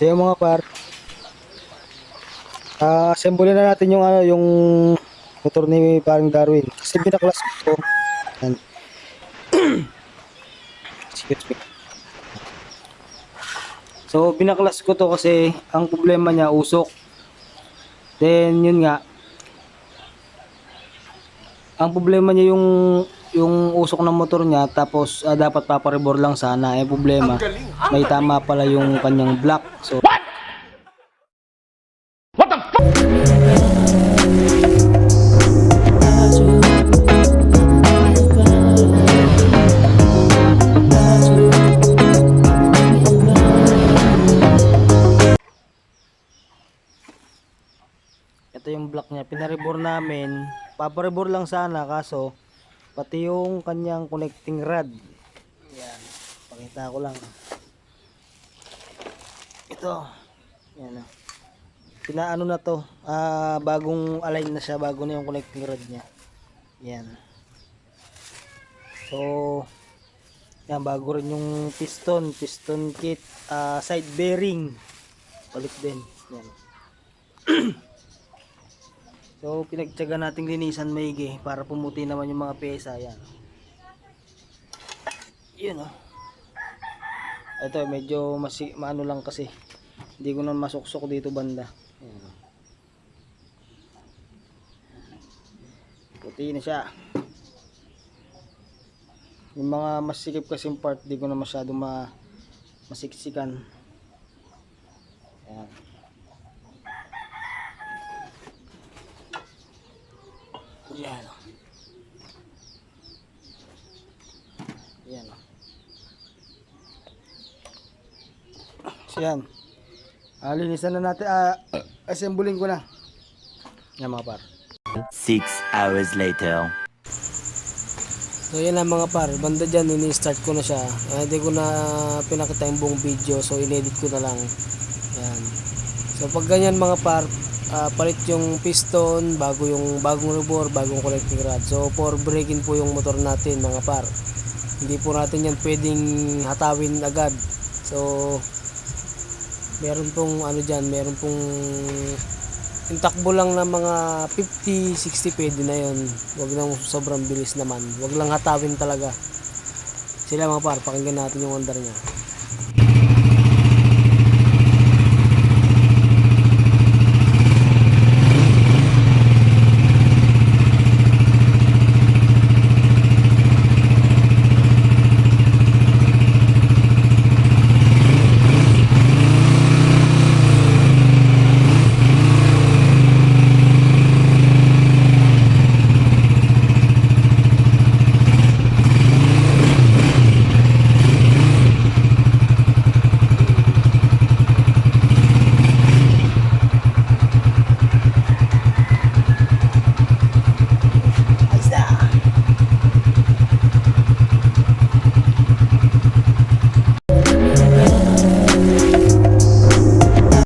So yung mga par, assemble na natin yung yung motor ni paring Darwin. Kasi binaklas ko to. Yan. Excuse me. So binaklas ko to kasi ang problema niya usok. Then yun nga, ang problema niya yung usok ng motor niya, tapos dapat paparebor lang sana. Eh problema, may tama pala yung kanyang block. So ito yung block niya, pinarebor namin. Paparebor lang sana, kaso pati yung kanyang connecting rod. Yan, pakita ko lang. Ito. Yan. Pinaano na to. Bagong align na siya, bago na yung connecting rod niya. Yan. So, yan, bago rin yung piston kit, side bearing. Balik din. Yan. So, pinagtyaga nating linisan maigi para pumuti naman yung mga pyesa. Yan. Yun, oh. Ito, medyo maano lang kasi. Hindi ko na masuksok dito banda. Yan. Puti na siya. Yung mga masikip kasing part, di ko na masyadong masiksikan. Yan. Yan. Yan. So yan. Linisan na natin. Assembling ko na. Yan mga par. 6 hours later. So yan lang mga par, banda dyan ini-start ko na siya. Hindi ko na pinakita yung buong video, so in-edit ko na lang. Yan. So pag ganyan mga par, palit yung piston, bagong rubber, bagong connecting rod. So for braking po yung motor natin mga par. Hindi po natin yan pwedeng hatawin agad. So meron pong ano dyan, meron pong yung takbo lang ng mga 50, 60 pwede na yun. Huwag nang sobrang bilis naman. Huwag lang hatawin talaga. Sila mga par, pakinggan natin yung under niya.